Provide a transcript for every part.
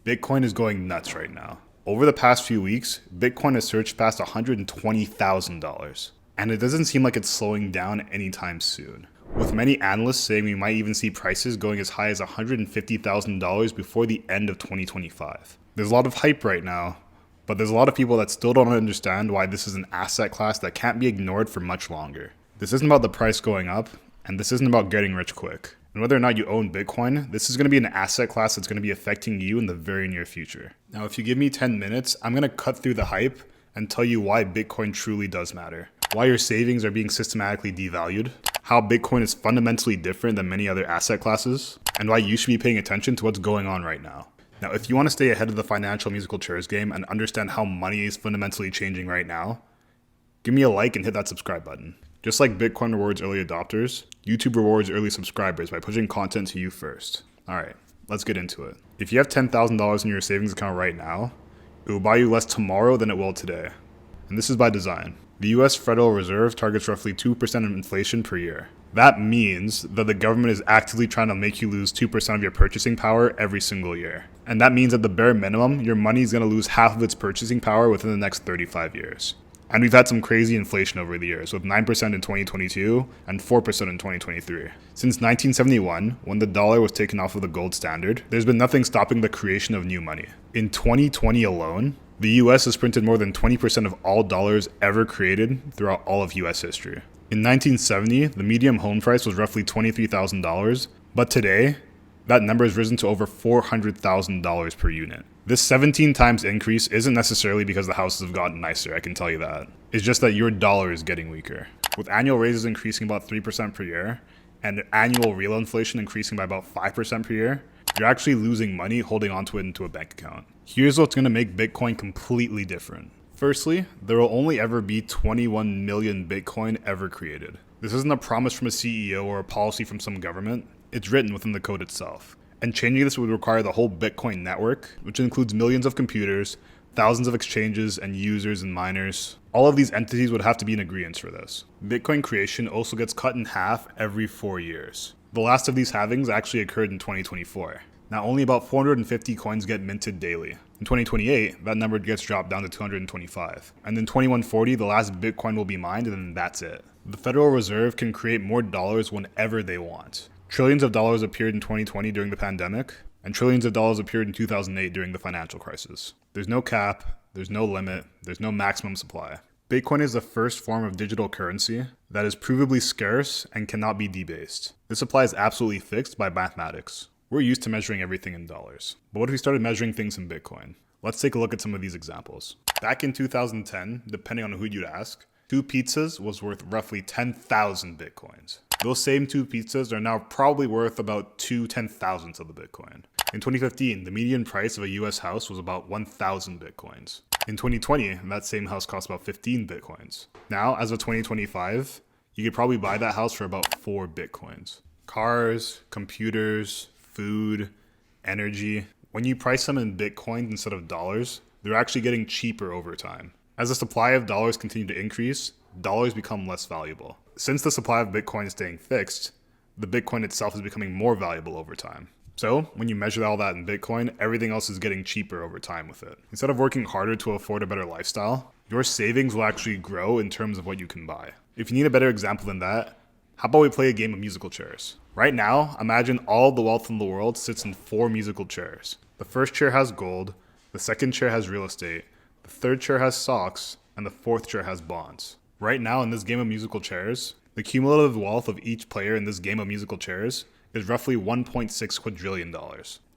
Bitcoin is going nuts right now. Over the past few weeks, Bitcoin has surged past $120,000, and it doesn't seem like it's slowing down anytime soon. With many analysts saying we might even see prices going as high as $150,000 before the end of 2025. There's a lot of hype right now, but there's a lot of people that still don't understand why this is an asset class that can't be ignored for much longer. This isn't about the price going up, and this isn't about getting rich quick. And whether or not you own Bitcoin, this is going to be an asset class that's going to be affecting you in the very near future. Now, if you give me 10 minutes, I'm going to cut through the hype and tell you why Bitcoin truly does matter, why your savings are being systematically devalued, how Bitcoin is fundamentally different than many other asset classes, and why you should be paying attention to what's going on right now. Now, if you want to stay ahead of the financial musical chairs game and understand how money is fundamentally changing right now, give me a like and hit that subscribe button. Just like Bitcoin rewards early adopters, YouTube rewards early subscribers by pushing content to you first. Alright, let's get into it. If you have $10,000 in your savings account right now, it will buy you less tomorrow than it will today. And this is by design. The US Federal Reserve targets roughly 2% of inflation per year. That means that the government is actively trying to make you lose 2% of your purchasing power every single year. And that means at the bare minimum, your money is going to lose half of its purchasing power within the next 35 years. And we've had some crazy inflation over the years, with 9% in 2022 and 4% in 2023. Since 1971, when the dollar was taken off of the gold standard, there's been nothing stopping the creation of new money. In 2020 alone, the US has printed more than 20% of all dollars ever created throughout all of US history. In 1970, the median home price was roughly $23,000, but today, that number has risen to over $400,000 per unit. This 17 times increase isn't necessarily because the houses have gotten nicer, I can tell you that. It's just that your dollar is getting weaker. With annual raises increasing about 3% per year, and annual real inflation increasing by about 5% per year, you're actually losing money holding onto it into a bank account. Here's what's going to make Bitcoin completely different. Firstly, there will only ever be 21 million Bitcoin ever created. This isn't a promise from a CEO or a policy from some government. It's written within the code itself. And changing this would require the whole Bitcoin network, which includes millions of computers, thousands of exchanges and users and miners. All of these entities would have to be in agreement for this. Bitcoin creation also gets cut in half every 4 years. The last of these halvings actually occurred in 2024. Now only about 450 coins get minted daily. In 2028, that number gets dropped down to 225. And in 2140, the last Bitcoin will be mined, and then that's it. The Federal Reserve can create more dollars whenever they want. Trillions of dollars appeared in 2020 during the pandemic, and trillions of dollars appeared in 2008 during the financial crisis. There's no cap, there's no limit, there's no maximum supply. Bitcoin is the first form of digital currency that is provably scarce and cannot be debased. This supply is absolutely fixed by mathematics. We're used to measuring everything in dollars. But what if we started measuring things in Bitcoin? Let's take a look at some of these examples. Back in 2010, depending on who you'd ask, 2 pizzas was worth roughly 10,000 Bitcoins. Those same 2 pizzas are now probably worth about 2/10,000ths of the Bitcoin. In 2015, the median price of a US house was about 1,000 Bitcoins. In 2020, that same house cost about 15 Bitcoins. Now, as of 2025, you could probably buy that house for about 4 Bitcoins. Cars, computers, food, energy. When you price them in Bitcoin instead of dollars, they're actually getting cheaper over time. As the supply of dollars continue to increase, dollars become less valuable. Since the supply of Bitcoin is staying fixed, the Bitcoin itself is becoming more valuable over time. So, when you measure all that in Bitcoin, everything else is getting cheaper over time with it. Instead of working harder to afford a better lifestyle, your savings will actually grow in terms of what you can buy. If you need a better example than that, how about we play a game of musical chairs? Right now, imagine all the wealth in the world sits in 4 musical chairs. The first chair has gold, the second chair has real estate, the third chair has stocks, and the fourth chair has bonds. Right now in this game of musical chairs, the cumulative wealth of each player in this game of musical chairs is roughly $1.6 quadrillion.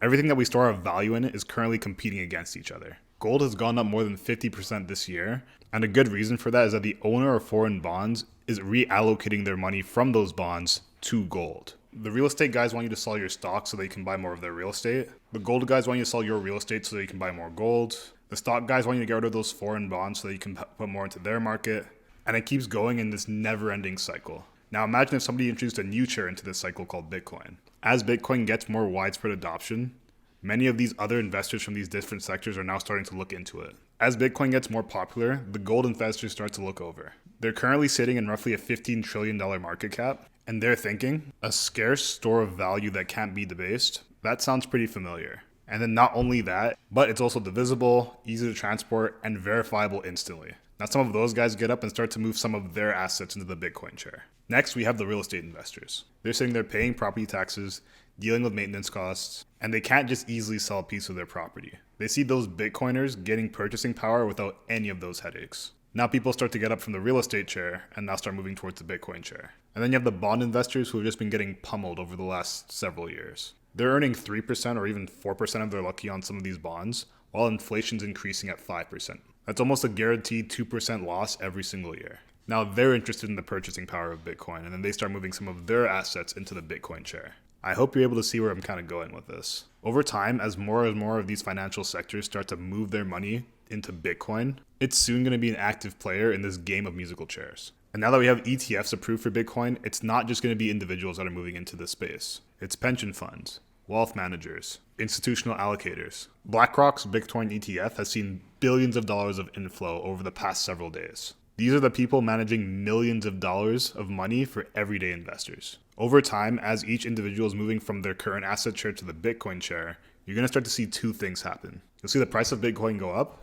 Everything that we store our value in is currently competing against each other. Gold has gone up more than 50% this year, and a good reason for that is that the owner of foreign bonds is reallocating their money from those bonds to gold. The real estate guys want you to sell your stocks so they can buy more of their real estate. The gold guys want you to sell your real estate so they can buy more gold. The stock guys want you to get rid of those foreign bonds so that you can put more into their market. And it keeps going in this never-ending cycle. Now imagine if somebody introduced a new chair into this cycle called Bitcoin. As Bitcoin gets more widespread adoption, many of these other investors from these different sectors are now starting to look into it. As Bitcoin gets more popular, the gold investors start to look over. They're currently sitting in roughly a $15 trillion market cap, and they're thinking, a scarce store of value that can't be debased? That sounds pretty familiar. And then not only that, but it's also divisible, easy to transport, and verifiable instantly. Now some of those guys get up and start to move some of their assets into the Bitcoin share. Next, we have the real estate investors. They're sitting there paying property taxes, dealing with maintenance costs, and they can't just easily sell a piece of their property. They see those Bitcoiners getting purchasing power without any of those headaches. Now people start to get up from the real estate chair and now start moving towards the Bitcoin chair. And then you have the bond investors who have just been getting pummeled over the last several years. They're earning 3% or even 4% if they're lucky on some of these bonds, while inflation's increasing at 5%. That's almost a guaranteed 2% loss every single year. Now they're interested in the purchasing power of Bitcoin, and then they start moving some of their assets into the Bitcoin share. I hope you're able to see where I'm kind of going with this. Over time, as more and more of these financial sectors start to move their money into Bitcoin, it's soon going to be an active player in this game of musical chairs. And now that we have ETFs approved for Bitcoin, it's not just going to be individuals that are moving into this space. It's pension funds, wealth managers, institutional allocators. BlackRock's Bitcoin ETF has seen billions of dollars of inflow over the past several days. These are the people managing millions of dollars of money for everyday investors. Over time, as each individual is moving from their current asset share to the Bitcoin share, you're going to start to see two things happen. You'll see the price of Bitcoin go up,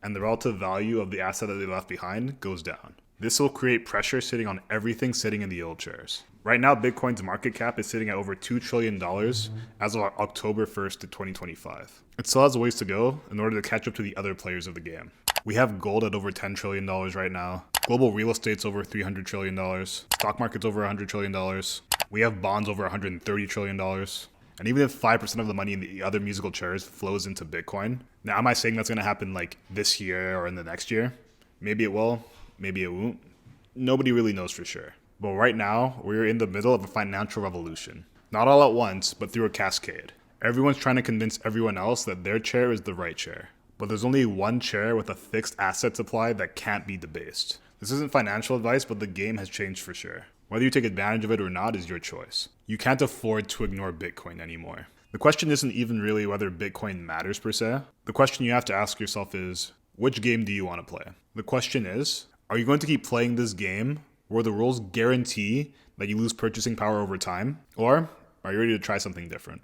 and the relative value of the asset that they left behind goes down. This will create pressure sitting on everything sitting in the yield chairs. Right now, Bitcoin's market cap is sitting at over $2 trillion as of October 1st, 2025. It still has a ways to go in order to catch up to the other players of the game. We have gold at over $10 trillion right now. Global real estate's over $300 trillion. Stock market's over $100 trillion. We have bonds over $130 trillion. And even if 5% of the money in the other musical chairs flows into Bitcoin, now am I saying that's going to happen like this year or in the next year? Maybe it will, maybe it won't. Nobody really knows for sure. But right now, we're in the middle of a financial revolution. Not all at once, but through a cascade. Everyone's trying to convince everyone else that their chair is the right chair. But there's only one chair with a fixed asset supply that can't be debased. This isn't financial advice, but the game has changed for sure. Whether you take advantage of it or not is your choice. You can't afford to ignore Bitcoin anymore. The question isn't even really whether Bitcoin matters per se. The question you have to ask yourself is, which game do you want to play? The question is, are you going to keep playing this game where the rules guarantee that you lose purchasing power over time? Or are you ready to try something different?